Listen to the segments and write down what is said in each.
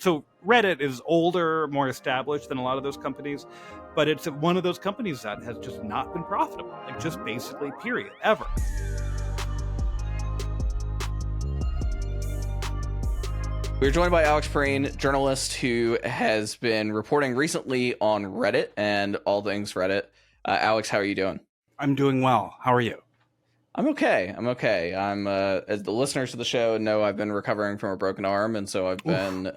So Reddit is older, more established than a lot of those companies, but it's one of those companies that has just not been profitable, like just basically period, ever. We're joined by Alex Perrine, journalist who has been reporting recently on Reddit and all things Reddit. Alex, how are you doing? I'm doing well. How are you? I'm okay. I'm as the listeners to the show know, I've been recovering from a broken arm, and so I've been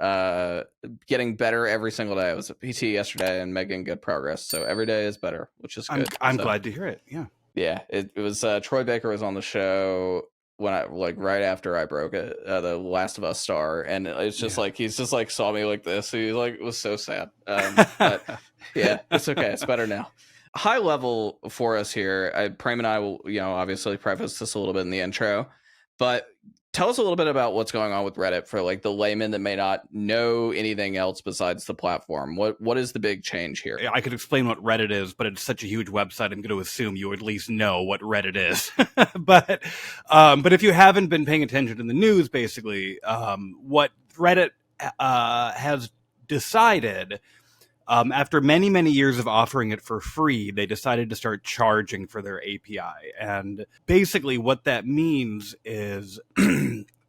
getting better every single day. I was at PT yesterday and making good progress. So every day is better, which is good. I'm glad to hear it. Yeah. Yeah. It was Troy Baker was on the show when I right after I broke it, the Last of Us star, and it's just like he's just like saw me like this. He was so sad. But yeah, it's okay. It's better now. High level for us here. Prem and I will, obviously preface this a little bit in the intro, but tell us a little bit about what's going on with Reddit for like the layman that may not know anything else besides the platform. What is the big change here? I could explain what Reddit is, but it's such a huge website. I'm going to assume you at least know what Reddit is. but if you haven't been paying attention to the news, basically, what Reddit has decided. After many, many years of offering it for free, they decided to start charging for their API. And basically what that means is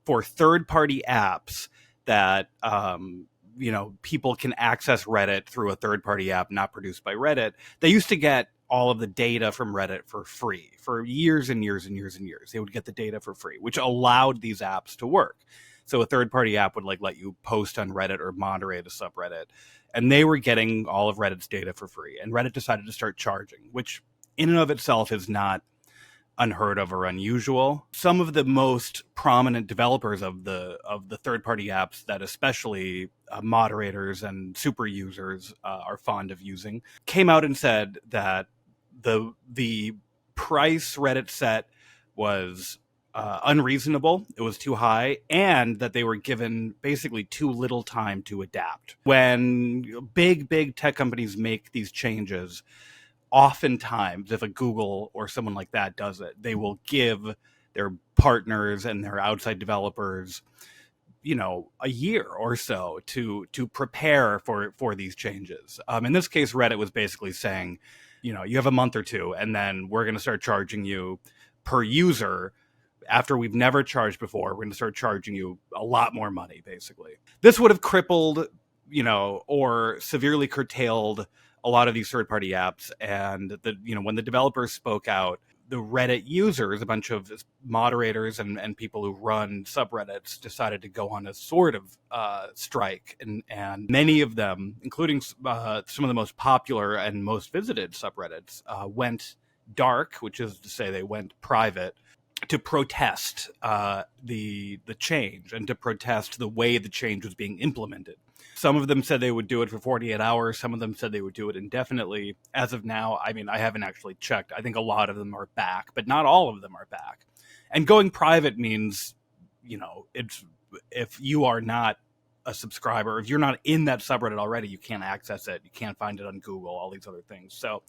for third-party apps that, people can access Reddit through a third-party app not produced by Reddit. They used to get all of the data from Reddit for free for years and years and years and years. They would get the data for free, which allowed these apps to work. So a third-party app would let you post on Reddit or moderate a subreddit. And they were getting all of Reddit's data for free. And Reddit decided to start charging, which in and of itself is not unheard of or unusual. Some of the most prominent developers of the third-party apps that especially moderators and super users are fond of using came out and said that the price Reddit set was unreasonable. It was too high, and that they were given basically too little time to adapt. When big tech companies make these changes, oftentimes if a Google or someone like that does it, they will give their partners and their outside developers a year or so to prepare for these changes. In this case, Reddit was basically saying, you have a month or two, and then we're going to start charging you per user. After we've never charged before, we're going to start charging you a lot more money, basically. This would have crippled, or severely curtailed a lot of these third-party apps. And when the developers spoke out, the Reddit users, a bunch of moderators and people who run subreddits, decided to go on a sort of strike. And many of them, including some of the most popular and most visited subreddits, went dark, which is to say they went private, to protest the change and to protest the way the change was being implemented. Some of them said they would do it for 48 hours. Some of them said they would do it indefinitely. As of now, I haven't actually checked. I think a lot of them are back, but not all of them are back. And going private means, it's if you are not a subscriber, if you're not in that subreddit already, you can't access it. You can't find it on Google, all these other things. So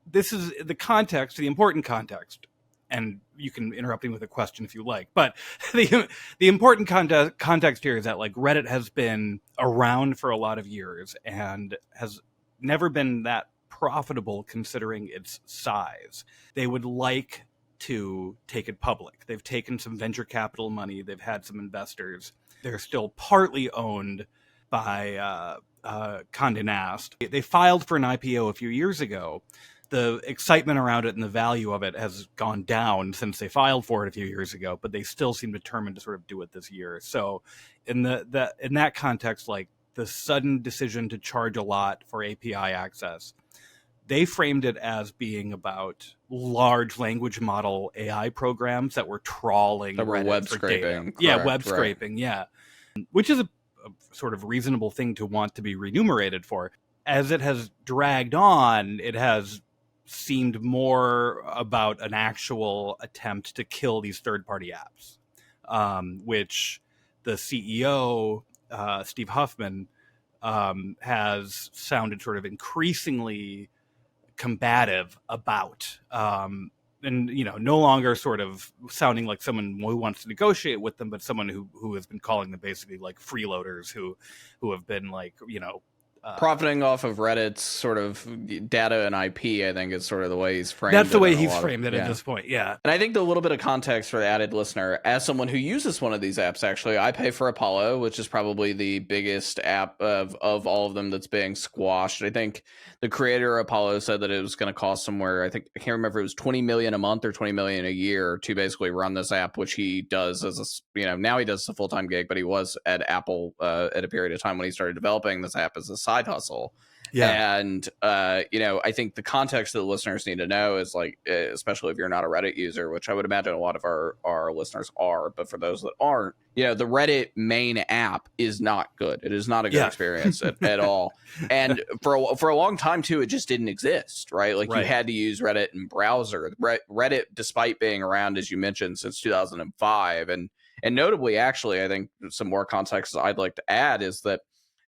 this is the context, the important context. And you can interrupt me with a question if you like. But the important context here is that Reddit has been around for a lot of years and has never been that profitable considering its size. They would like to take it public. They've taken some venture capital money. They've had some investors. They're still partly owned by Condé Nast. They filed for an IPO a few years ago. The excitement around it and the value of it has gone down since they filed for it a few years ago, but they still seem determined to sort of do it this year. So in that context, the sudden decision to charge a lot for API access, they framed it as being about large language model AI programs that were trawling that were Reddit web for scraping. data. Correct, Yeah, web scraping, yeah. Which is a sort of reasonable thing to want to be remunerated for. As it has dragged on, it has seemed more about an actual attempt to kill these third-party apps, which the CEO, Steve Huffman, has sounded sort of increasingly combative about. and no longer sort of sounding like someone who wants to negotiate with them, but someone who has been calling them basically like freeloaders who have been like profiting off of Reddit's sort of data and IP, I think is sort of the way he's framed it. That's the way he's framed it at this point, yeah. And I think the little bit of context for the added listener, as someone who uses one of these apps, actually, I pay for Apollo, which is probably the biggest app of all of them that's being squashed. I think the creator of Apollo said that it was going to cost somewhere, I can't remember if it was $20 million a month or $20 million a year to basically run this app, which he does as now he does as a full-time gig, but he was at Apple at a period of time when he started developing this app as a side hustle. Yeah. And, I think the context that the listeners need to know is like, especially if you're not a Reddit user, which I would imagine a lot of our listeners are, but for those that aren't, the Reddit main app is not good. It is not a good experience at all. And for a long time too, it just didn't exist, right? Like you had to use Reddit in browser. Reddit, despite being around, as you mentioned, since 2005, and notably, actually, I think some more context I'd like to add is that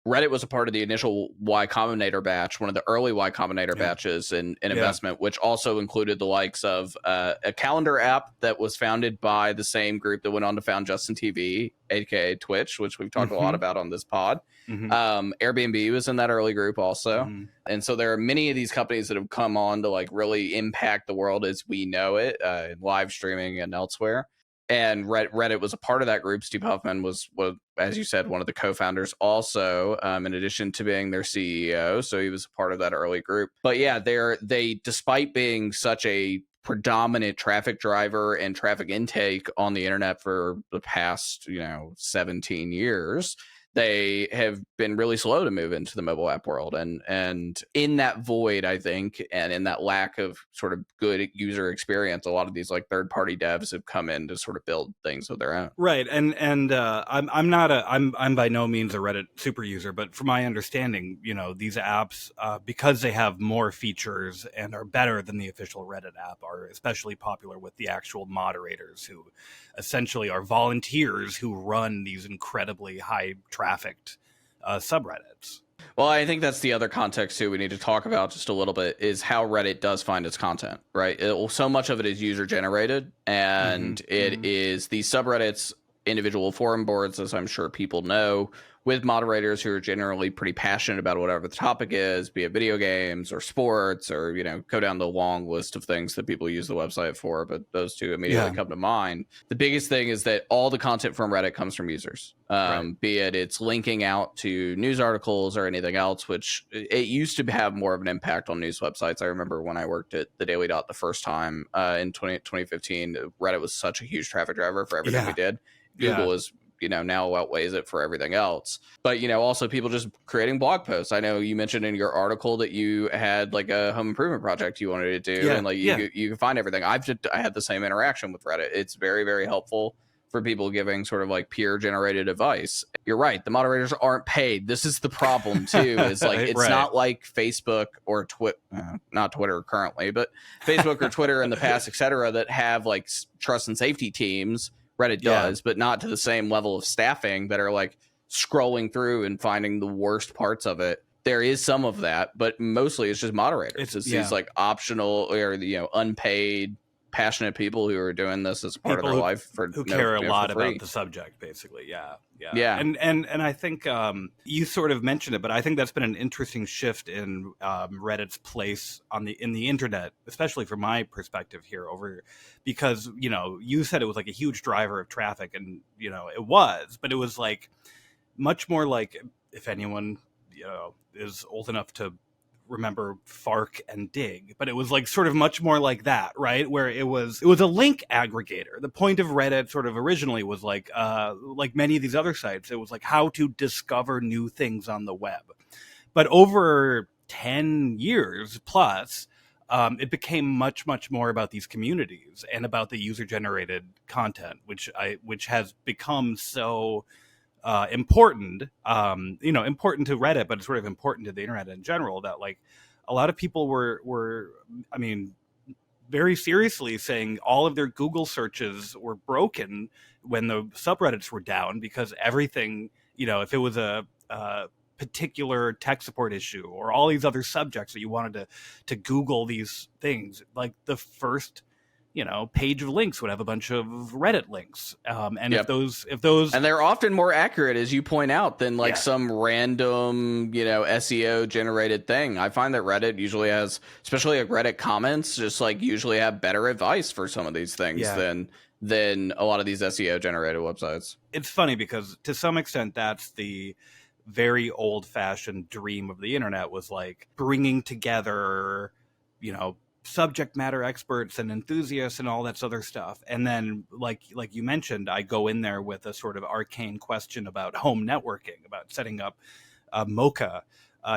Reddit was a part of the initial Y Combinator batch, one of the early Y Combinator batches in investment, which also included the likes of a calendar app that was founded by the same group that went on to found Justin TV, aka Twitch, which we've talked a lot about on this pod. Airbnb was in that early group also. And so there are many of these companies that have come on to like really impact the world as we know it, in live streaming and elsewhere. And Reddit was a part of that group. Steve Huffman was, as you said, one of the co-founders also, in addition to being their CEO. So he was a part of that early group. But yeah, they despite being such a predominant traffic driver and traffic intake on the internet for the past, 17 years, they have been really slow to move into the mobile app world. And in that void, I think, and in that lack of sort of good user experience, a lot of these like third-party devs have come in to sort of build things of their own. Right. And I'm by no means a Reddit super user, but from my understanding, these apps, because they have more features and are better than the official Reddit app, are especially popular with the actual moderators who essentially are volunteers who run these incredibly high trafficked subreddits. Well, I think that's the other context too we need to talk about just a little bit is how Reddit does find its content, right? So much of it is user generated, and it is these subreddits, individual forum boards, as I'm sure people know, with moderators who are generally pretty passionate about whatever the topic is, be it video games or sports or, go down the long list of things that people use the website for, but those two immediately come to mind. The biggest thing is that all the content from Reddit comes from users, be it it's linking out to news articles or anything else, which it used to have more of an impact on news websites. I remember when I worked at the Daily Dot the first time in 2015, Reddit was such a huge traffic driver for everything we did. Google is now outweighs it for everything else. But, also people just creating blog posts. I know you mentioned in your article that you had like a home improvement project you wanted to do, and like you can find everything. I had the same interaction with Reddit. It's very, very helpful for people giving sort of like peer generated advice. You're right. The moderators aren't paid. This is the problem too, is like, it's not like Facebook or not Twitter currently, but Facebook or Twitter in the past, et cetera, that have like trust and safety teams. Reddit does, but not to the same level of staffing that are like scrolling through and finding the worst parts of it. There is some of that, but mostly it's just moderators. It's these like optional or unpaid, passionate people who are doing this as part of their life who care a lot about the subject, basically. Yeah. And I think you sort of mentioned it, but I think that's been an interesting shift in Reddit's place in the internet, especially from my perspective here because, you said it was like a huge driver of traffic, and, it was, but it was like much more like, if anyone, is old enough to remember Fark and Dig, but it was like sort of much more like that, right? Where it was a link aggregator. The point of Reddit sort of originally was like many of these other sites, it was like how to discover new things on the web. But over 10 years plus, it became much, much more about these communities and about the user generated content, which has become so important, important to Reddit, but it's sort of important to the internet in general, that like a lot of people were, I mean, very seriously saying all of their Google searches were broken when the subreddits were down, because everything, if it was a particular tech support issue or all these other subjects that you wanted to Google these things, like the first page of links would have a bunch of Reddit links. And Yep. if those, And they're often more accurate, as you point out, than like yeah, some random, SEO generated thing. I find that Reddit usually has, especially like Reddit comments, just like usually have better advice for some of these things yeah, than a lot of these SEO generated websites. it's funny because to some extent that's the very old fashioned dream of the internet, was like bringing together, you know, subject matter experts and enthusiasts and all that other stuff. And then like you mentioned, I go in there with a sort of arcane question about home networking, about setting up Mocha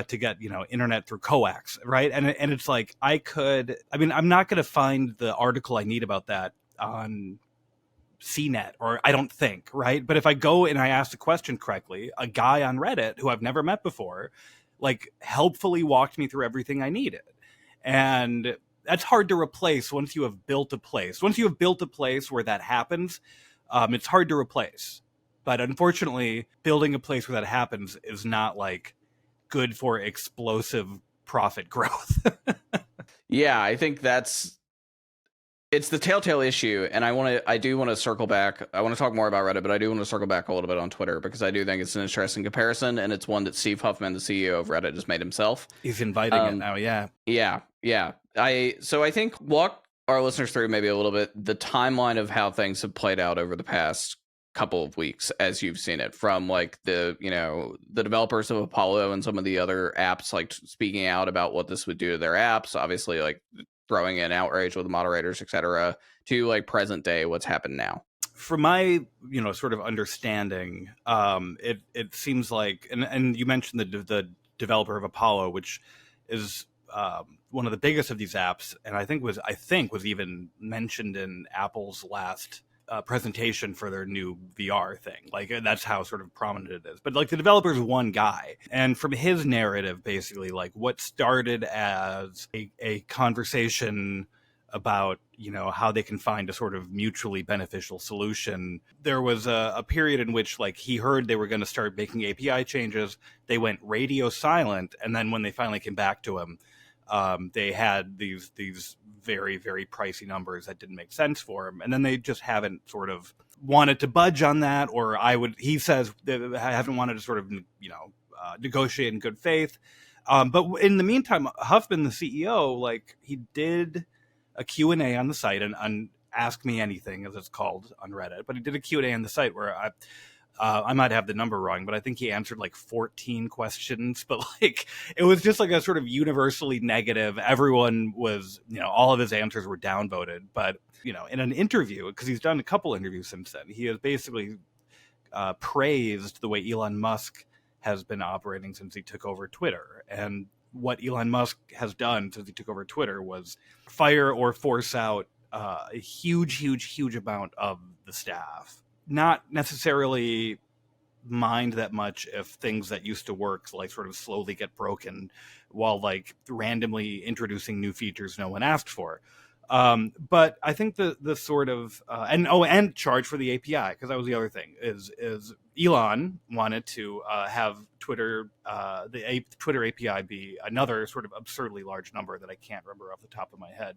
to get internet through coax, right? And it's like I'm not going to find the article I need about that on CNET, or I don't think, right? But if I go and I ask the question correctly, a guy on Reddit who I've never met before, like, helpfully walked me through everything I needed. And that's hard to replace once you have built a place. Once you have built a place where that happens, it's hard to replace. But unfortunately, building a place where that happens is not like good for explosive profit growth. Yeah, I think it's the telltale issue, and I do want to circle back. I want to talk more about Reddit, but I do want to circle back a little bit on Twitter, because I do think it's an interesting comparison, and it's one that Steve Huffman, the CEO of Reddit, has made himself. He's inviting it now, yeah. Yeah. So I think walk our listeners through maybe a little bit the timeline of how things have played out over the past couple of weeks as you've seen it, from like the developers of Apollo and some of the other apps like speaking out about what this would do to their apps, obviously like throwing in outrage with the moderators, etc., to like present day what's happened now. From my sort of understanding, it seems like, and you mentioned the developer of Apollo, which is one of the biggest of these apps, and I think was even mentioned in Apple's last presentation for their new VR thing. Like, that's how sort of prominent it is. But like, the developer is one guy, and from his narrative, basically, like, what started as a conversation about how they can find a sort of mutually beneficial solution, there was a period in which, like, he heard they were going to start making API changes. They went radio silent, and then when they finally came back to him, they had these very, very pricey numbers that didn't make sense for him, and then they just haven't sort of wanted to budge on that. Or he says they haven't wanted to sort of negotiate in good faith. But in the meantime, Huffman, the CEO, like, he did a Q&A on the site, and Ask Me Anything, as it's called on Reddit. But he did a Q&A on the site where I might have the number wrong, but I think he answered like 14 questions. But like, it was just like a sort of universally negative. Everyone was, all of his answers were downvoted. But in an interview, because he's done a couple interviews since then, he has basically praised the way Elon Musk has been operating since he took over Twitter. And what Elon Musk has done since he took over Twitter was fire or force out a huge amount of the staff. Not necessarily mind that much if things that used to work like sort of slowly get broken, while like randomly introducing new features no one asked for. But I think the sort of and charge for the API, because that was the other thing, is Elon wanted to have Twitter Twitter API be another sort of absurdly large number that I can't remember off the top of my head.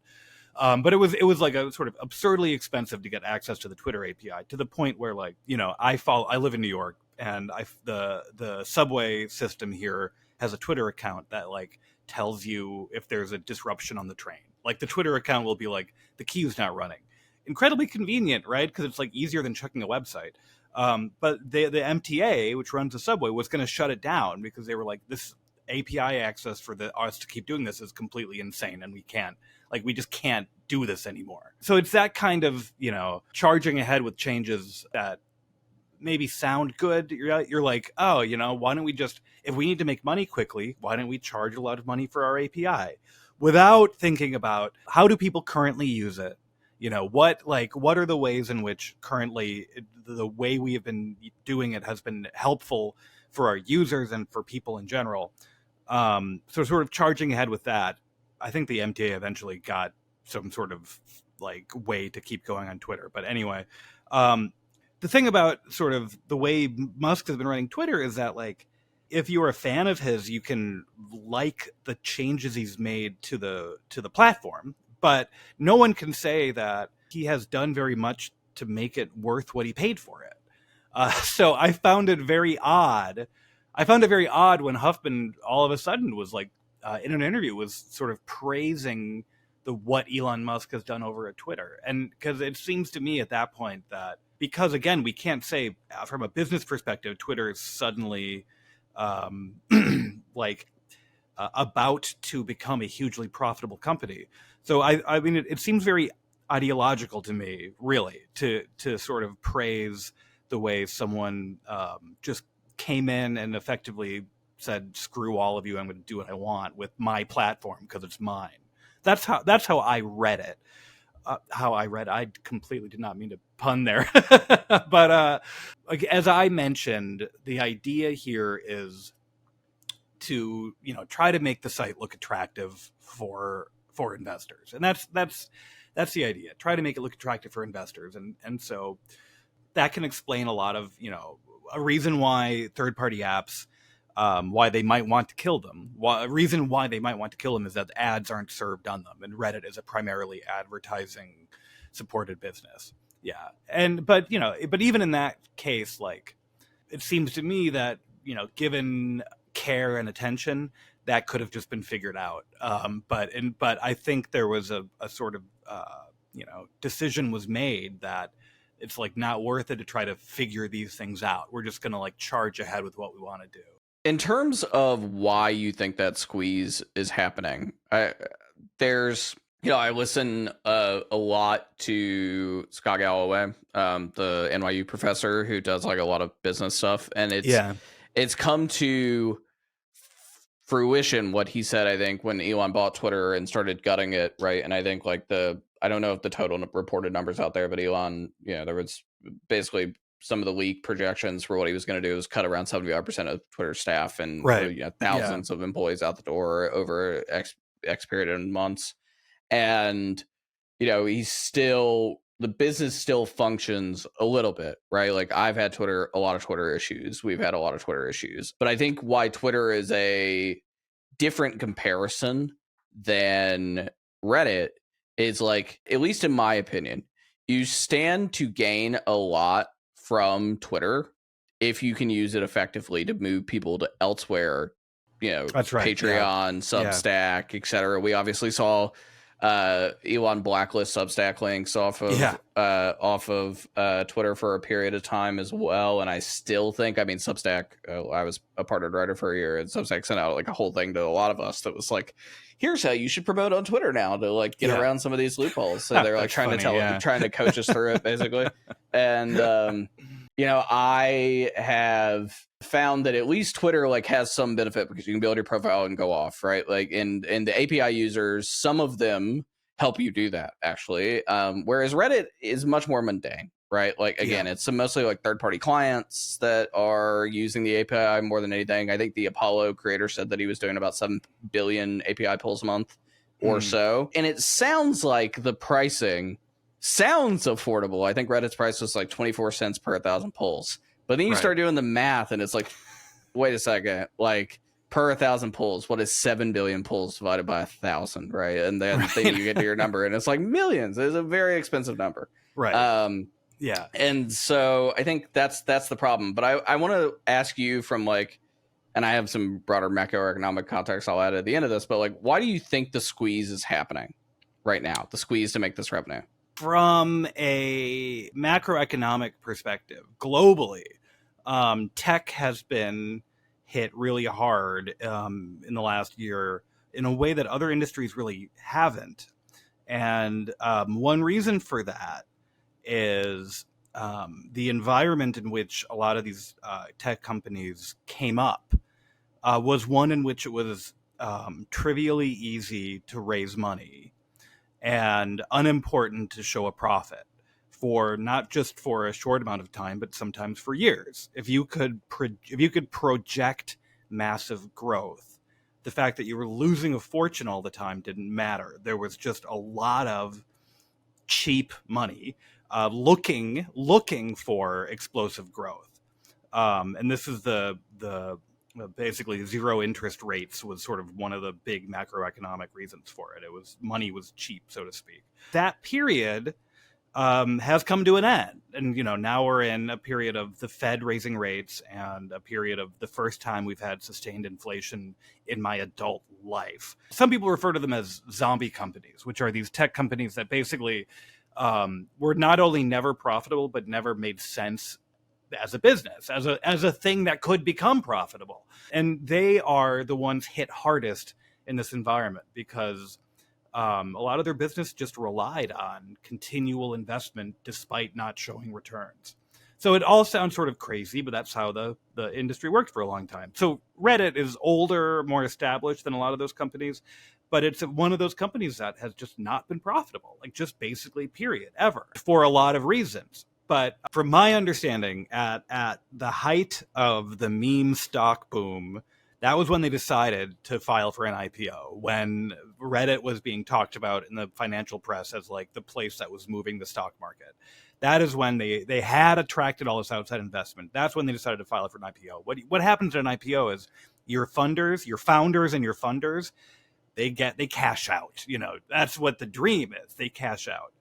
But it was like a sort of absurdly expensive to get access to the Twitter API, to the point where, like, I live in New York, and the subway system here has a Twitter account that like tells you if there's a disruption on the train. Like, the Twitter account will be like, the queue's not running. Incredibly convenient, right? Because it's like easier than checking a website. But the MTA, which runs the subway, was going to shut it down because they were like, this API access for us to keep doing this is completely insane, and we just can't do this anymore. So it's that kind of, charging ahead with changes that maybe sound good. You're like, oh, why don't we just, if we need to make money quickly, why don't we charge a lot of money for our API, without thinking about how do people currently use it? What are the ways in which currently the way we have been doing it has been helpful for our users and for people in general. So sort of charging ahead with that, I think the MTA eventually got some sort of like way to keep going on Twitter. But anyway, the thing about sort of the way Musk has been running Twitter is that, like, if you're a fan of his, you can like the changes he's made to the platform, but no one can say that he has done very much to make it worth what he paid for it. So I found it very odd. I found it very odd when Huffman all of a sudden was like, in an interview, was sort of praising what Elon Musk has done over at Twitter. And because it seems to me at that point that, because again, we can't say from a business perspective, Twitter is suddenly um, like about to become a hugely profitable company. So I mean, it seems very ideological to me, really, to sort of praise the way someone just came in and effectively said, "Screw all of you! I'm going to do what I want with my platform because it's mine." That's how I read it. I completely did not mean to pun there, but like, as I mentioned, the idea here is to try to make the site look attractive for investors, and that's the idea. Try to make it look attractive for investors, and so that can explain a lot of a reason why third party apps, why they might want to kill them. A reason why they might want to kill them is that ads aren't served on them, and Reddit is a primarily advertising supported business. Yeah, but even in that case, like, it seems to me that given care and attention, that could have just been figured out. But I think there was a sort of decision was made that it's like not worth it to try to figure these things out. We're just gonna like charge ahead with what we want to do. In terms of why you think that squeeze is happening, I listen a lot to Scott Galloway, the NYU professor who does like a lot of business stuff, and it's come to fruition what he said, I think, when Elon bought Twitter and started gutting it, right? And I think like I don't know if the total reported numbers out there, but Elon, there was basically some of the leak projections for what he was going to do was cut around 75% of Twitter staff and thousands of employees out the door over X period of months. And, the business still functions a little bit, right? Like I've had a lot of Twitter issues. We've had a lot of Twitter issues. But I think why Twitter is a different comparison than Reddit is like, at least in my opinion, you stand to gain a lot from Twitter if you can use it effectively to move people to elsewhere, That's right. Patreon, Substack, etc. We obviously saw Elon blacklist Substack links off of Twitter for a period of time as well, and I still think, Substack, I was a partnered writer for a year, and Substack sent out like a whole thing to a lot of us that was like, here's how you should promote on Twitter now to like get around some of these loopholes. So they're like trying to coach us through it basically. And I have found that at least Twitter like has some benefit because you can build your profile and go off, right? Like and the API users, some of them help you do that actually. Whereas Reddit is much more mundane, right? Like again, it's mostly like third-party clients that are using the API more than anything. I think the Apollo creator said that he was doing about 7 billion API pulls a month or so. And it sounds like the pricing sounds affordable. I think Reddit's price was like 24 cents per 1,000 pulls. But then you start doing the math and it's like, wait a second, like per 1,000 pulls, what is 7 billion pulls divided by 1,000, right? And then you get to your number and it's like millions. It's a very expensive number. Right. And so I think that's the problem. But I want to ask you from like, and I have some broader macroeconomic context I'll add at the end of this, but like, why do you think the squeeze is happening right now? The squeeze to make this revenue? From a macroeconomic perspective, globally, tech has been hit really hard in the last year in a way that other industries really haven't. And one reason for that is the environment in which a lot of these tech companies came up was one in which it was trivially easy to raise money and unimportant to show a profit for not just for a short amount of time, but sometimes for years. If you could project massive growth, the fact that you were losing a fortune all the time didn't matter. There was just a lot of cheap money looking for explosive growth, and this is the Basically, zero interest rates was sort of one of the big macroeconomic reasons for it. It was money was cheap, so to speak. That period has come to an end. And, now we're in a period of the Fed raising rates and a period of the first time we've had sustained inflation in my adult life. Some people refer to them as zombie companies, which are these tech companies that basically were not only never profitable, but never made sense as a business, as a thing that could become profitable. And they are the ones hit hardest in this environment because a lot of their business just relied on continual investment despite not showing returns. So it all sounds sort of crazy, but that's how the industry worked for a long time. So Reddit is older, more established than a lot of those companies, but it's one of those companies that has just not been profitable, like just basically period, ever, for a lot of reasons. But from my understanding, at the height of the meme stock boom, that was when they decided to file for an IPO, when Reddit was being talked about in the financial press as like the place that was moving the stock market. That is when they had attracted all this outside investment. That's when they decided to file for an IPO. What happens at an IPO is your founders and your funders, they cash out. That's what the dream is. They cash out.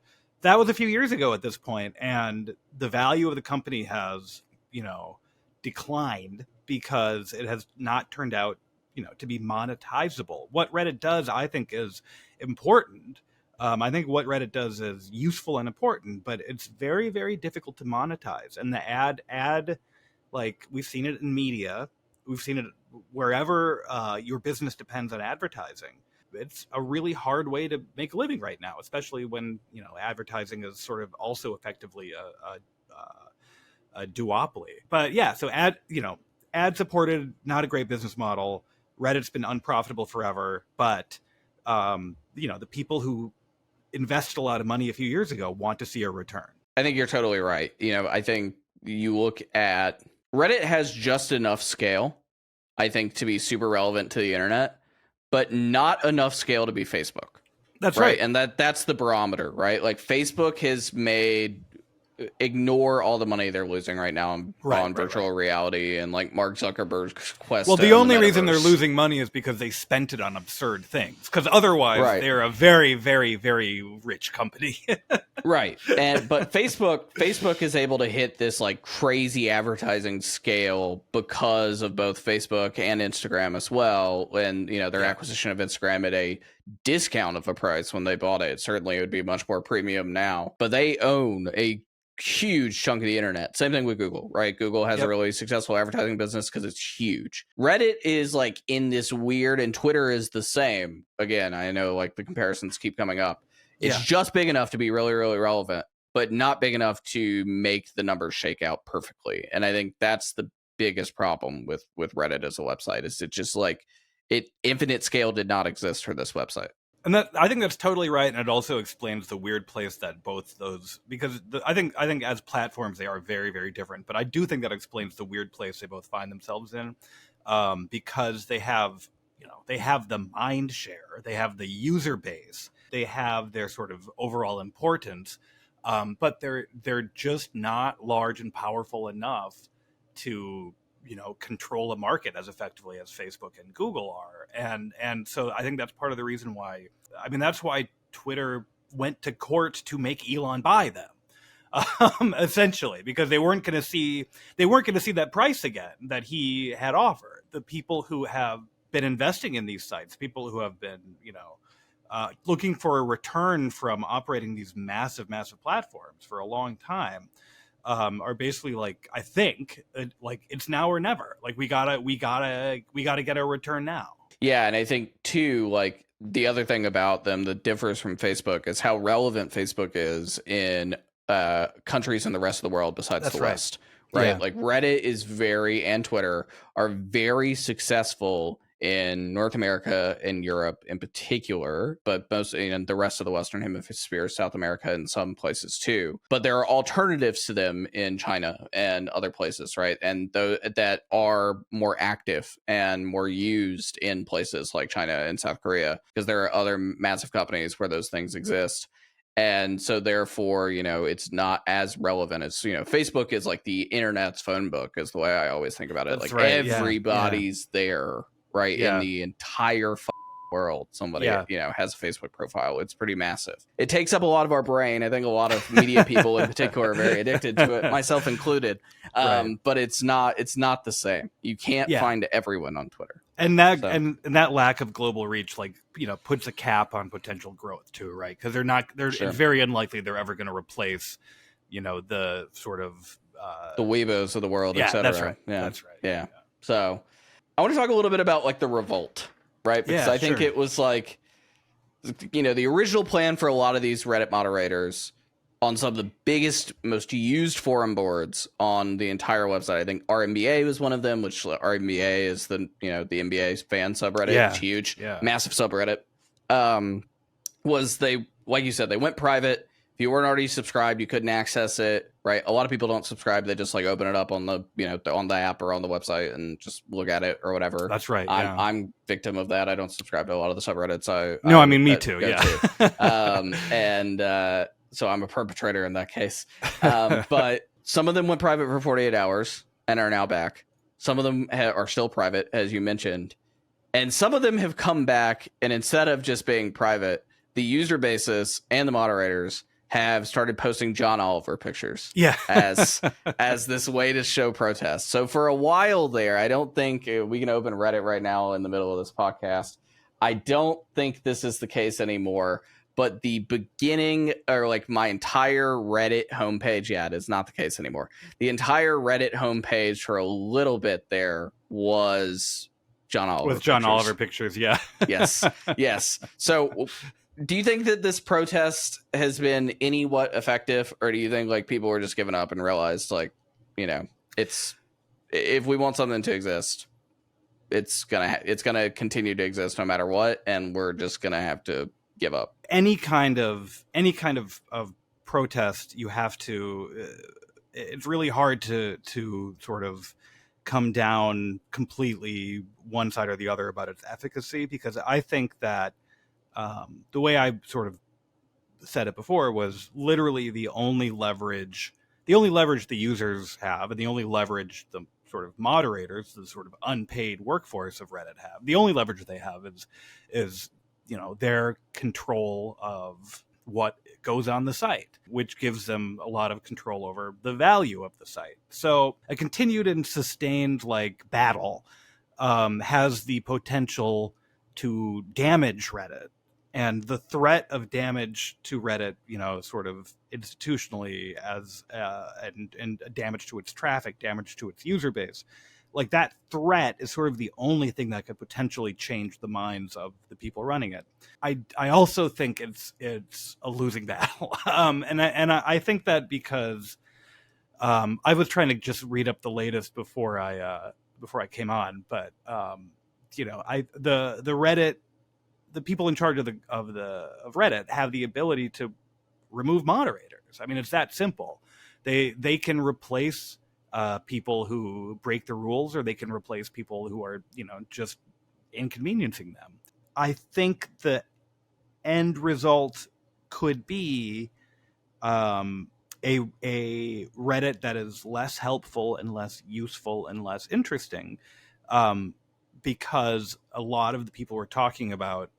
That was a few years ago at this point, and the value of the company has, declined because it has not turned out, to be monetizable. What Reddit does, I think, is important. I think what Reddit does is useful and important, but it's very, very difficult to monetize. And the ad, like we've seen it in media, we've seen it wherever your business depends on advertising. It's a really hard way to make a living right now, especially when advertising is sort of also effectively a duopoly. But yeah, so ad supported, not a great business model. Reddit's been unprofitable forever, but the people who invested a lot of money a few years ago want to see a return. I think you're totally right. I think you look at Reddit has just enough scale, I think, to be super relevant to the internet, but not enough scale to be Facebook. That's right. And that's the barometer, right? Like Facebook has made ignore all the money they're losing right now on virtual reality and like Mark Zuckerberg's quest. Well, the only reason they're losing money is because they spent it on absurd things. Because otherwise, they're a very, very, very rich company. Right. But Facebook is able to hit this like crazy advertising scale because of both Facebook and Instagram as well. And their acquisition of Instagram at a discount of a price when they bought it. Certainly it would be much more premium now. But they own a huge chunk of the internet. Same thing with Google, right? Google has a really successful advertising business because it's huge. Reddit is like in this weird, and Twitter is the same. Again, I know like the comparisons keep coming up. It's just big enough to be really, really relevant, but not big enough to make the numbers shake out perfectly. And I think that's the biggest problem with Reddit as a website, is it just like infinite scale did not exist for this website. And I think that's totally right, and it also explains the weird place that both those, because I think as platforms they are very, very different. But I do think that explains the weird place they both find themselves in, because they have the mind share, they have the user base, they have their sort of overall importance, but they're just not large and powerful enough to control a market as effectively as Facebook and Google are. And so I think that's part of the reason why, that's why Twitter went to court to make Elon buy them, essentially, because they weren't going to see that price again that he had offered. The people who have been investing in these sites, people who have been, looking for a return from operating these massive, massive platforms for a long time, are basically like, I think, like it's now or never. Like we gotta get a return now. Yeah, and I think too, like the other thing about them that differs from Facebook is how relevant Facebook is in countries in the rest of the world besides the West. Right? Yeah. Like Reddit is and Twitter are very successful in North America and Europe in particular, but mostly in the rest of the Western Hemisphere, South America, and some places too. But there are alternatives to them in China and other places, right? And that are more active and more used in places like China and South Korea, because there are other massive companies where those things exist. And so therefore, it's not as relevant as, Facebook is like the internet's phone book is the way I always think about it. That's Like right. Yeah. everybody's there, right? In Yeah. the entire world, somebody, Yeah. has a Facebook profile. It's pretty massive. It takes up a lot of our brain. I think a lot of media people in particular are very addicted to it, myself included. Right. But it's not the same. You can't Yeah. find everyone on Twitter. And and that lack of global reach, like, puts a cap on potential growth too, right? Because Sure. it's very unlikely they're ever going to replace, the sort of the Weebos of the world, yeah, etc. that's right. Yeah, That's right. Yeah. So I want to talk a little bit about like the revolt, right? Because I think it was like, the original plan for a lot of these Reddit moderators on some of the biggest, most used forum boards on the entire website. I think RNBA was one of them, which RNBA is the NBA fan subreddit. Yeah. It's huge, Yeah. massive subreddit. Was they, like you said, they went private. If you weren't already subscribed, you couldn't access it, right? A lot of people don't subscribe. They just like open it up on the, on the app or on the website and just look at it or whatever. That's right. Yeah. I'm victim of that. I don't subscribe to a lot of the subreddits. Me too. Yeah. So I'm a perpetrator in that case. But some of them went private for 48 hours and are now back. Some of them are still private, as you mentioned. And some of them have come back, and instead of just being private, the user basis and the moderators have started posting John Oliver pictures as this way to show protest. So for a while there, I don't think we can open Reddit right now in the middle of this podcast. I don't think this is the case anymore. But the beginning, or like my entire Reddit homepage, it is not the case anymore. The entire Reddit homepage for a little bit there was John Oliver. With John Oliver pictures, yeah. Yes. So do you think that this protest has been anywhat effective, or do you think like people were just giving up and realized like, it's, if we want something to exist, it's gonna continue to exist no matter what, and we're just gonna have to give up? Any kind of protest, you have to. It's really hard to sort of come down completely one side or the other about its efficacy, because I think that the way I sort of said it before was literally the only leverage the users have, and the only leverage the sort of moderators, the sort of unpaid workforce of Reddit have. The only leverage they have is their control of what goes on the site, which gives them a lot of control over the value of the site. So a continued and sustained like battle has the potential to damage Reddit. And the threat of damage to Reddit, sort of institutionally as and damage to its traffic, damage to its user base, like that threat is sort of the only thing that could potentially change the minds of the people running it. I also think it's a losing battle, and I think that because I was trying to just read up the latest before I came on, but the Reddit, the people in charge of Reddit have the ability to remove moderators. I mean, it's that simple. They can replace people who break the rules, or they can replace people who are, just inconveniencing them. I think the end result could be a Reddit that is less helpful and less useful and less interesting, because a lot of the people we're talking about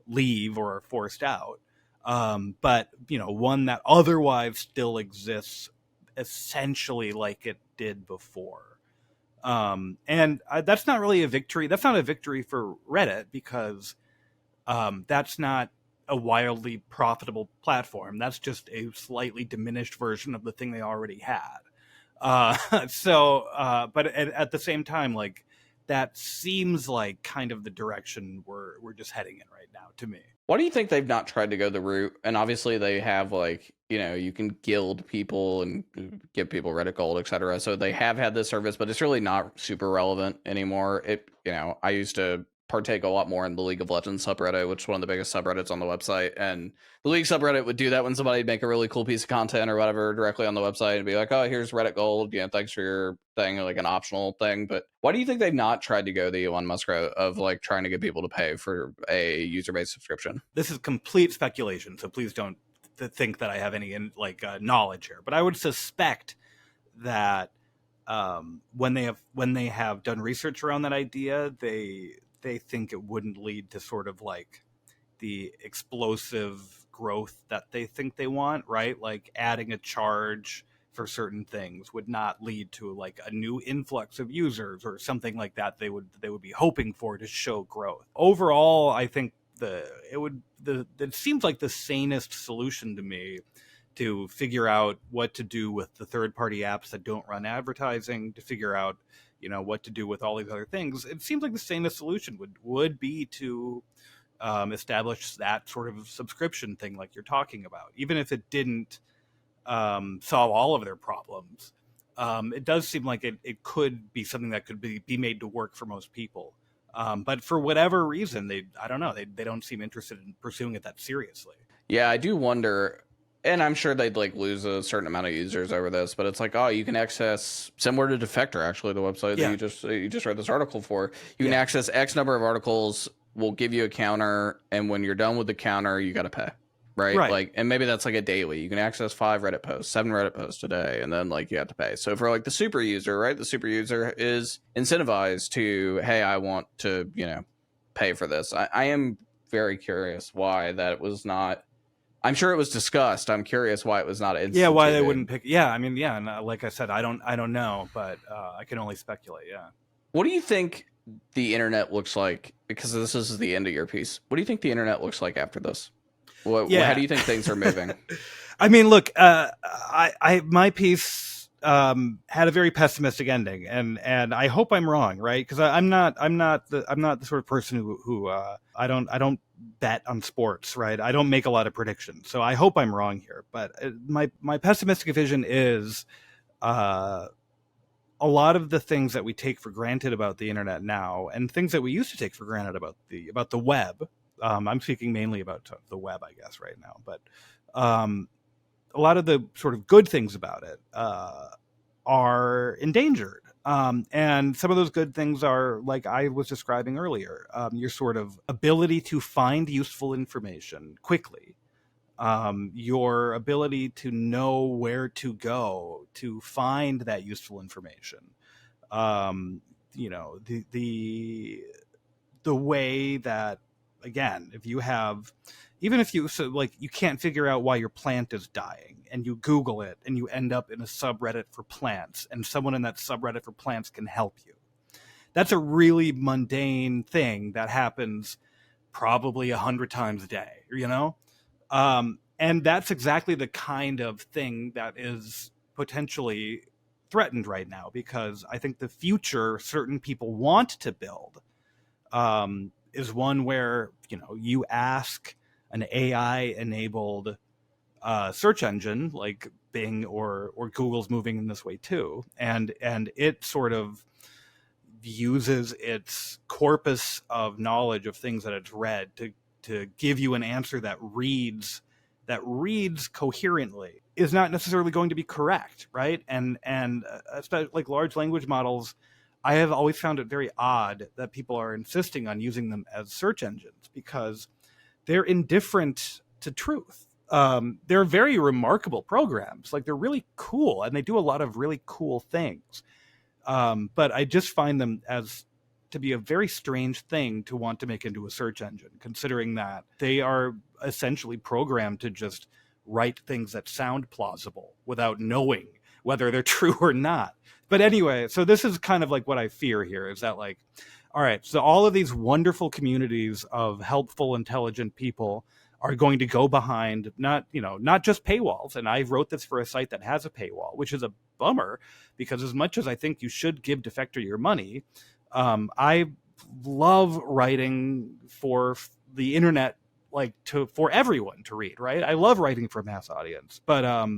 leave or are forced out. But one that otherwise still exists essentially like it did before. And that's not really a victory. That's not a victory for Reddit, because that's not a wildly profitable platform. That's just a slightly diminished version of the thing they already had. But at the same time, like, that seems like kind of the direction we're just heading in right now to me. Why do you think they've not tried to go the route? And obviously they have, like, you can guild people and give people Reddit gold, etc. So they have had this service, but it's really not super relevant anymore. I used to partake a lot more in the League of Legends subreddit, which is one of the biggest subreddits on the website. And the League subreddit would do that when somebody'd make a really cool piece of content or whatever directly on the website and be like, oh, here's Reddit gold. Thanks for your thing, like an optional thing. But why do you think they've not tried to go the Elon Musk route of like trying to get people to pay for a user-based subscription? This is complete speculation, so please don't think that I have any knowledge here, but I would suspect that when they have done research around that idea, they think it wouldn't lead to sort of like the explosive growth that they think they want, right? Like adding a charge for certain things would not lead to like a new influx of users or something like that they would be hoping for to show growth. Overall, I think it seems like the sanest solution to me to figure out what to do with the third-party apps that don't run advertising, to figure out, what to do with all these other things. It seems like the sanest solution would be to establish that sort of subscription thing like you're talking about. Even if it didn't solve all of their problems, it does seem like it could be something that could be made to work for most people. But for whatever reason, I don't know, they don't seem interested in pursuing it that seriously. Yeah, I do wonder, and I'm sure they'd like lose a certain amount of users over this, but it's like, oh, you can access, similar to Defector, actually, the website that you just read this article for. You can access X number of articles, we'll give you a counter, and when you're done with the counter, you got to pay. Right? Like, and maybe that's like a daily. You can access 5 Reddit posts, 7 Reddit posts a day, and then like you have to pay. So for like the super user, right? The super user is incentivized to, hey, I want to, pay for this. I am very curious why that was not. I'm sure it was discussed. I'm curious why it was not instituted. Yeah, why they wouldn't pick. Yeah, I mean, yeah, and like I said, I don't know, but I can only speculate. Yeah. What do you think the internet looks like? Because this is the end of your piece. What do you think the internet looks like after this? How do you think things are moving? I mean, look, my piece had a very pessimistic ending, and I hope I'm wrong, right? Because I'm not the sort of person who I don't bet on sports, right? I don't make a lot of predictions, so I hope I'm wrong here. But my pessimistic vision is a lot of the things that we take for granted about the internet now, and things that we used to take for granted about the web. I'm speaking mainly about the web, I guess, right now. But a lot of the sort of good things about it are endangered. And some of those good things are, like I was describing earlier, your sort of ability to find useful information quickly, your ability to know where to go to find that useful information. The way that, again, if you can't figure out why your plant is dying and you Google it and you end up in a subreddit for plants and someone in that subreddit for plants can help you. That's a really mundane thing that happens probably 100 times a day, and that's exactly the kind of thing that is potentially threatened right now, because I think the future certain people want to build is one where, you ask an AI-enabled search engine like Bing or Google's moving in this way too, and it sort of uses its corpus of knowledge of things that it's read to give you an answer that reads coherently, is not necessarily going to be correct, right? And especially like large language models, I have always found it very odd that people are insisting on using them as search engines, because they're indifferent to truth. They're very remarkable programs. Like, they're really cool and they do a lot of really cool things. But I just find them to be a very strange thing to want to make into a search engine, considering that they are essentially programmed to just write things that sound plausible without knowing whether they're true or not. But anyway, so this is kind of like what I fear here, is that, like, all right, so all of these wonderful communities of helpful, intelligent people are going to go behind not just paywalls. And I wrote this for a site that has a paywall, which is a bummer, because as much as I think you should give Defector your money, I love writing for the internet, like for everyone to read, right? I love writing for a mass audience, but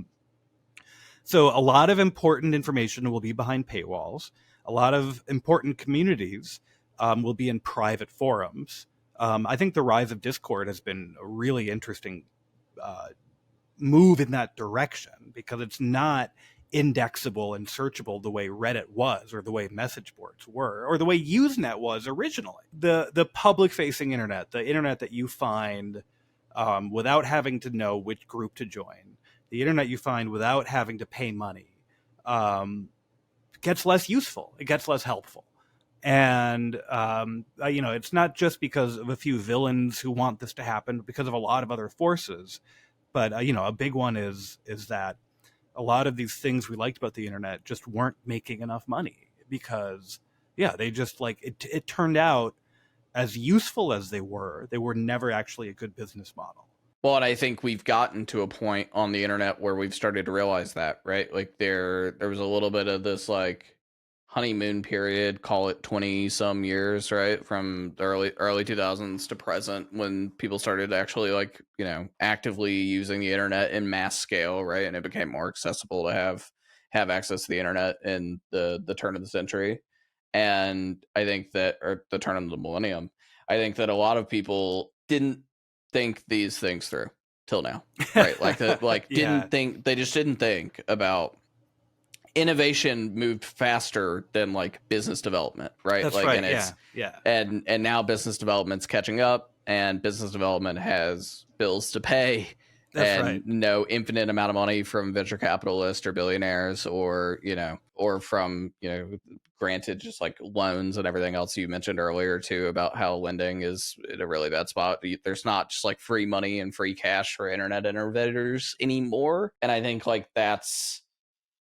so a lot of important information will be behind paywalls. A lot of important communities will be in private forums. I think the rise of Discord has been a really interesting move in that direction, because it's not indexable and searchable the way Reddit was, or the way message boards were, or the way Usenet was originally. The public-facing internet, the internet that you find without having to know which group to join. The internet you find without having to pay money gets less useful. It gets less helpful. And it's not just because of a few villains who want this to happen, but because of a lot of other forces. But a big one is that a lot of these things we liked about the internet just weren't making enough money because, they just it turned out as useful as they were never actually a good business model. Well, and I think we've gotten to a point on the internet where we've started to realize that, right? Like there was a little bit of this like honeymoon period, call it 20 some years, right? From the early 2000s to present, when people started actually like, actively using the internet in mass scale, right? And it became more accessible to have access to the internet in the turn of the century. And I think that, or the turn of the millennium, I think that a lot of people didn't think these things through till now, right? Yeah. They just didn't think about innovation moved faster than like business development, right? That's like, right. and it's Yeah. and now business development's catching up, and business development has bills to pay, That's and right. no infinite amount of money from venture capitalists or billionaires, or from granted just like loans and everything else you mentioned earlier too, about how lending is in a really bad spot. There's not just like free money and free cash for internet innovators anymore, and I think like that's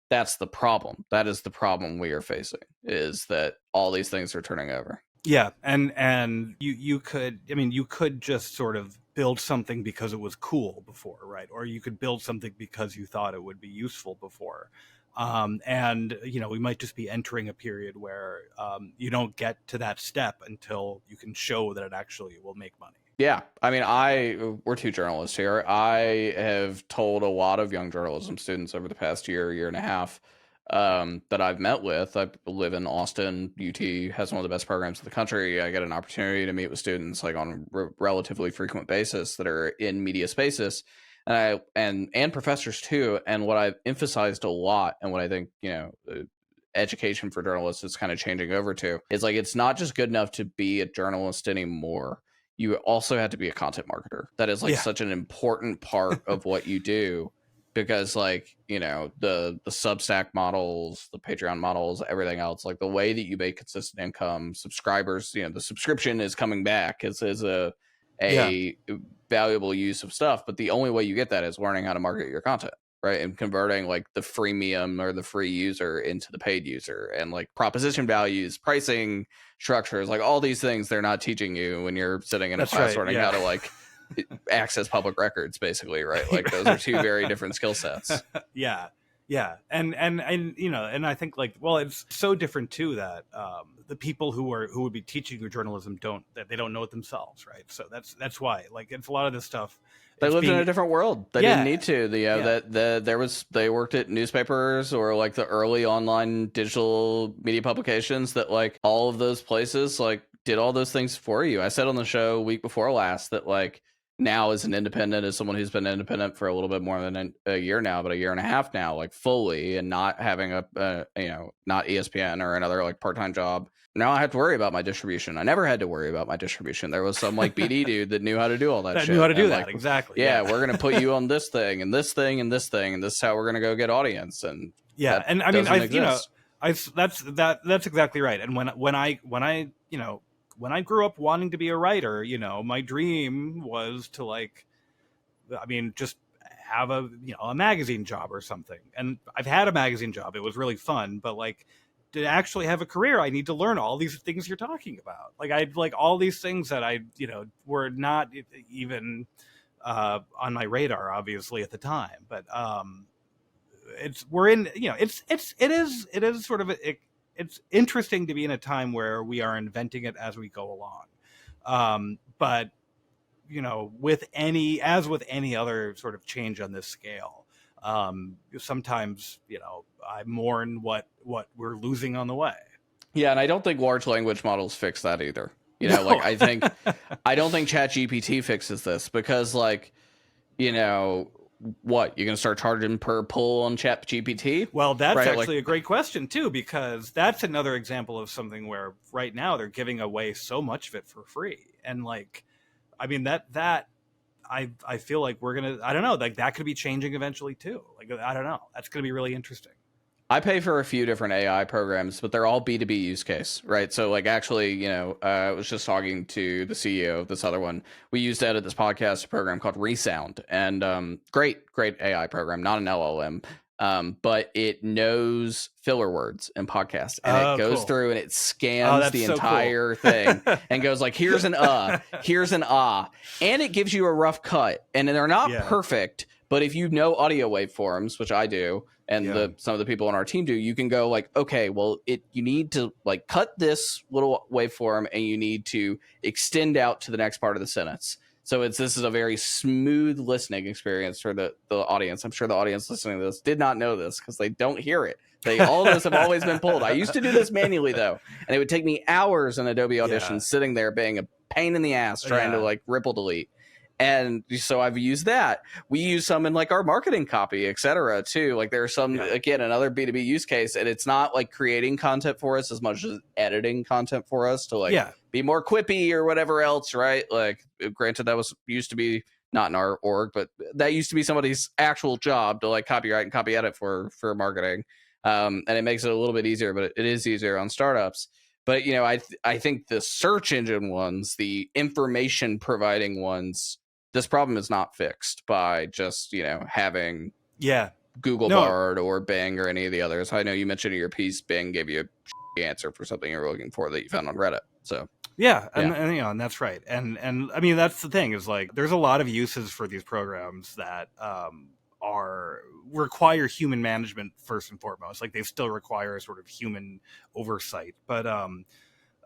the problem. That is the problem we are facing, is that all these things are turning over. Yeah, and you could, you could just sort of build something because it was cool before, right? Or you could build something because you thought it would be useful before. And we might just be entering a period where you don't get to that step until you can show that it actually will make money. Yeah, I mean, we're two journalists here. I have told a lot of young journalism students over the past year and a half, that I've met with. I live in Austin. UT has one of the best programs in the country. I get an opportunity to meet with students like on a relatively frequent basis that are in media spaces, and professors too. And what I've emphasized a lot, and what I think education for journalists is kind of changing over to, is like it's not just good enough to be a journalist anymore. You also have to be a content marketer. That is like such an important part of what you do, because like the Substack models, the Patreon models, everything else, like the way that you make consistent income, subscribers, the subscription is coming back is a valuable use of stuff, but the only way you get that is learning how to market your content, right? And converting like the freemium or the free user into the paid user, and like proposition values, pricing structures, like all these things they're not teaching you when you're sitting in a class learning how to like access public records, basically, right? Like those are two very different skill sets. Yeah. And and I think like, well, it's so different too that the people who would be teaching you journalism don't know it themselves, right? So that's why, like, it's a lot of this stuff. They lived in a different world. They didn't need to. They worked at newspapers or like the early online digital media publications that like all of those places like did all those things for you. I said on the show week before last that like now as an independent, as someone who's been independent for a little bit more than a year now, but a year and a half now, like fully, and not having not ESPN or another like part-time job. Now I have to worry about my distribution. I never had to worry about my distribution. There was some like BD dude that knew how to do all that shit. Knew how to do that, like, exactly. Yeah, we're going to put you on this thing and this thing and this thing, and this is how we're going to go get audience. And and I mean, that's exactly right. And when I grew up wanting to be a writer, my dream was to like, just have a magazine job or something. And I've had a magazine job. It was really fun, but like to actually have a career, I need to learn all these things you're talking about. Like I'd like all these things that I, were not even on my radar, obviously at the time, but it is sort of it's interesting to be in a time where we are inventing it as we go along. But with any other sort of change on this scale, sometimes I mourn what we're losing on the way. Yeah, and I don't think large language models fix that either. Like I don't think ChatGPT fixes this, because like what, you're gonna start charging per pull on ChatGPT? Well, that's actually a great question too, because that's another example of something where right now they're giving away so much of it for free, and like, I mean that I feel like we're gonna, I don't know, like that could be changing eventually too. Like I don't know, that's gonna be really interesting. I pay for a few different AI programs, but they're all B2B use case, right? So like actually, I was just talking to the CEO of this other one. We used to edit this podcast program called Resound, and great AI program, not an LLM. But it knows filler words in podcasts, and it goes Cool. through and it scans the so entire cool. thing and goes like, here's an here's an and it gives you a rough cut, and they're not perfect. But if you know audio waveforms, which I do, and some of the people on our team do, you can go like, okay, well, you need to like cut this little waveform, and you need to extend out to the next part of the sentence. So this is a very smooth listening experience for the audience. I'm sure the audience listening to this did not know this because they don't hear it. All those have always been pulled. I used to do this manually though, and it would take me hours in Adobe Audition sitting there being a pain in the ass trying to like ripple delete. And so I've used that. We use some in like our marketing copy, et cetera, too. Like there's some, again, another B2B use case, and it's not like creating content for us as much as editing content for us to like be more quippy or whatever else, right? Like granted, that used to be not in our org, but that used to be somebody's actual job to like copyright and copy edit for marketing. And it makes it a little bit easier, but it is easier on startups. But, I think the search engine ones, the information providing ones, this problem is not fixed by just, having Google Bard or Bing or any of the others. I know you mentioned in your piece, Bing gave you a answer for something you're looking for that you found on Reddit. So and that's right. And I mean, that's the thing is like, there's a lot of uses for these programs that require human management first and foremost. Like they still require sort of human oversight. But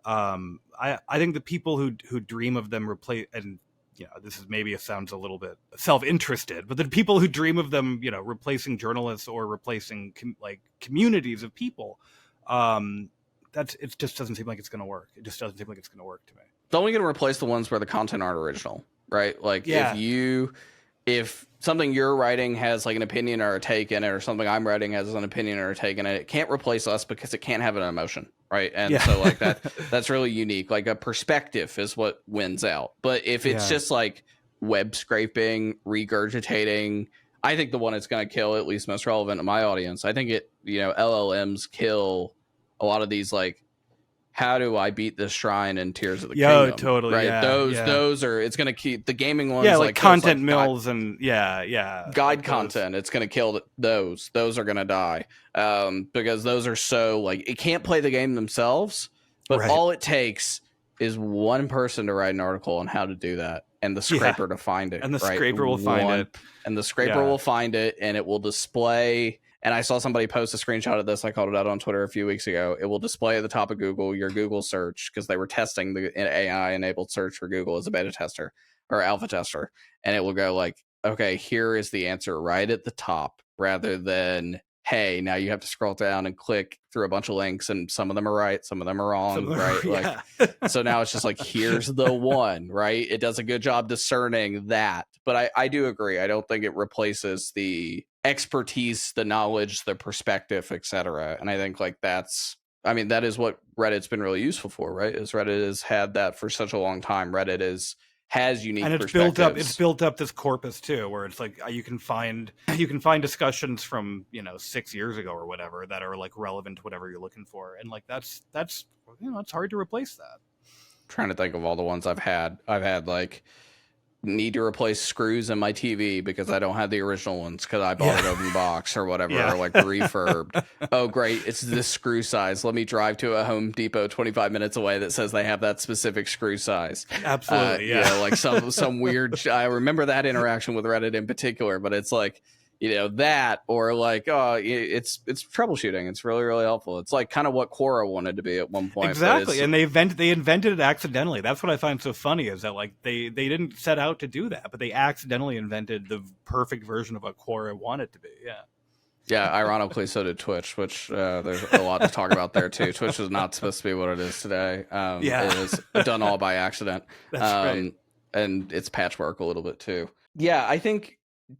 I think the people who dream of them replace, and this is maybe sounds a little bit self-interested, but the people who dream of them, replacing journalists or replacing communities of people, it just doesn't seem like it's going to work. It just doesn't seem like it's going to work to me. It's only going to replace the ones where the content aren't original, right? Like if something you're writing has like an opinion or a take in it, or something I'm writing has an opinion or a take in it, it can't replace us because it can't have an emotion, right? And so like that's really unique. Like a perspective is what wins out. But if it's just like web scraping, regurgitating, I think the one it's going to kill, at least most relevant to my audience, I think LLMs kill a lot of these like, how do I beat this shrine in Tears of the Kingdom? Totally. Right. Those are, it's going to keep the gaming ones. Like content mills and guide content. It's going to kill those. Those are going to die. Because those are so like, it can't play the game themselves, but all it takes is one person to write an article on how to do that, and the scraper to find it. And the scraper will find it. And the scraper will find it, and it will display. And I saw somebody post a screenshot of this. I called it out on Twitter a few weeks ago. It will display at the top of Google your Google search, because they were testing the AI-enabled search for Google as a beta tester or alpha tester. And it will go like, okay, here is the answer right at the top, rather than, hey, now you have to scroll down and click through a bunch of links, and some of them are right, some of them are wrong, right? Like, so now it's just like, here's the one, right? It does a good job discerning that. But I do agree. I don't think it replaces the expertise, the knowledge, the perspective, etc. And I think like that is what Reddit's been really usful for, right? Is Reddit has had that for such a long time. Reddit has unique and it's built up this corpus too, where it's like you can find discussions from 6 years ago or whatever that are like relevant to whatever you're looking for, and like that's it's hard to replace that. I'm trying to think of all the ones I've had like, need to replace screws in my TV because I don't have the original ones because I bought it open box or whatever, or like refurbed. Oh, great. It's this screw size. Let me drive to a Home Depot 25 minutes away that says they have that specific screw size. Absolutely. Like some weird, I remember that interaction with Reddit in particular, but it's like, that, or like, it's troubleshooting. It's really, really helpful. It's like kind of what Quora wanted to be at one point. Exactly. And they invented it accidentally. That's what I find so funny, is that like they didn't set out to do that, but they accidentally invented the perfect version of what Quora wanted to be. Yeah, ironically, so did Twitch, which there's a lot to talk about there too. Twitch is not supposed to be what it is today. It is done all by accident. That's right. And it's patchwork a little bit too. Yeah,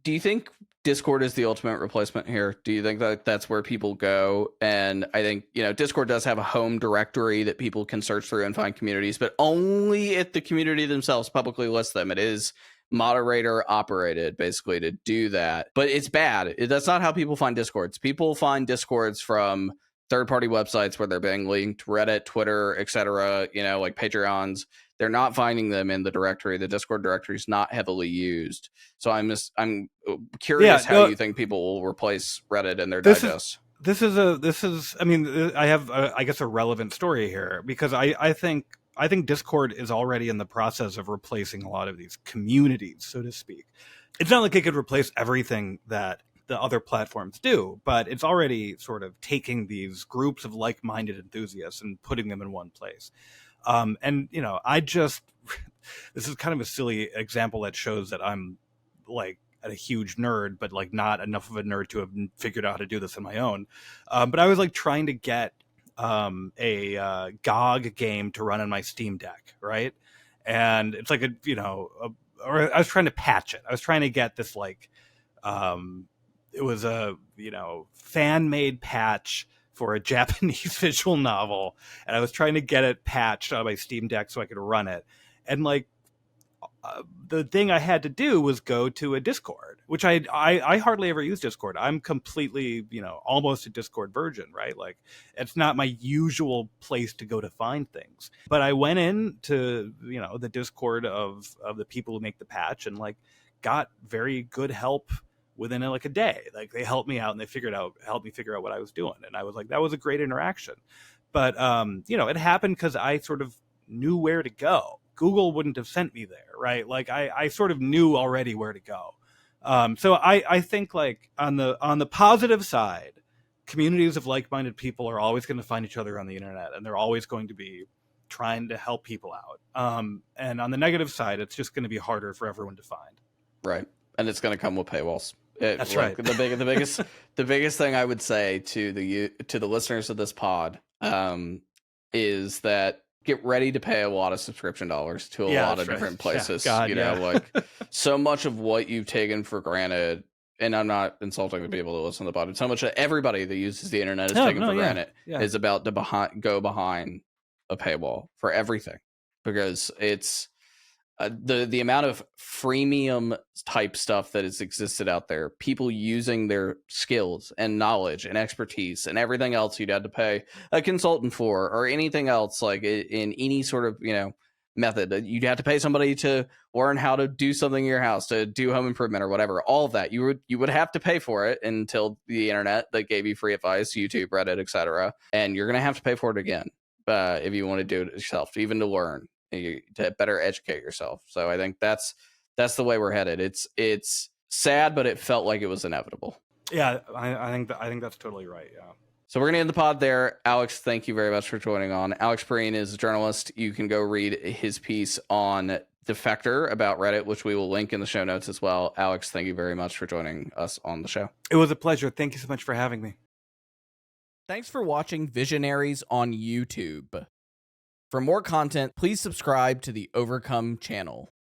do you think Discord is the ultimate replacement here? Do you think that that's where people go? And I think, Discord does have a home directory that people can search through and find communities, but only if the community themselves publicly lists them. It is moderator operated basically to do that. But it's bad. That's not how people find Discords. People find Discords from third-party websites where they're being linked, Reddit, Twitter, etc., like Patreons. They're not finding them in the directory. The Discord directory is not heavily used. So I'm curious how you think people will replace Reddit in their digest. This is I mean, I have I guess a relevant story here, because I think Discord is already in the process of replacing a lot of these communities, so to speak. It's not like it could replace everything that the other platforms do, but it's already sort of taking these groups of like-minded enthusiasts and putting them in one place. And this is kind of a silly example that shows that I'm like a huge nerd, but like not enough of a nerd to have figured out how to do this on my own. But I was like trying to get a GOG game to run on my Steam Deck, right? And it's like or I was trying to patch it. I was trying to get this like it was a fan-made patch for a Japanese visual novel, and I was trying to get it patched on my Steam Deck so I could run it. And like the thing I had to do was go to a Discord, which I hardly ever use Discord. I'm completely, almost a Discord virgin, right? Like, it's not my usual place to go to find things. But I went in to, the Discord of the people who make the patch, and like got very good help within like a day. Like, they helped me out and they helped me figure out what I was doing. And I was like, that was a great interaction. But it happened because I sort of knew where to go. Google wouldn't have sent me there, right? Like I sort of knew already where to go. So I think like on the positive side, communities of like-minded people are always going to find each other on the internet, and they're always going to be trying to help people out. And on the negative side, it's just going to be harder for everyone to find. Right, and it's going to come with paywalls. That's right. The biggest thing I would say to the listeners of this pod is that get ready to pay a lot of subscription dollars to a lot of different places. Yeah, God, like so much of what you've taken for granted, and I'm not insulting the people that listen to the pod, so much of everybody that uses the internet is taken for granted is about to go behind a paywall for everything, because it's the amount of freemium type stuff that has existed out there, people using their skills and knowledge and expertise and everything else you'd have to pay a consultant for, or anything else like in any sort of method. You'd have to pay somebody to learn how to do something in your house, to do home improvement or whatever. All of that you would have to pay for it until the internet that gave you free advice, YouTube, Reddit, etc. And you're gonna have to pay for it again if you want to do it yourself, even to learn, to better educate yourself. So I think that's the way we're headed. It's sad, but it felt like it was inevitable. Yeah, I think that's totally right. Yeah. So we're gonna end the pod there. Alex, thank you very much for joining on. Alex Perrine is a journalist. You can go read his piece on Defector about Reddit, which we will link in the show notes as well. Alex, thank you very much for joining us on the show. It was a pleasure. Thank you so much for having me. Thanks for watching Visionaries on YouTube. For more content, please subscribe to the Overcome channel.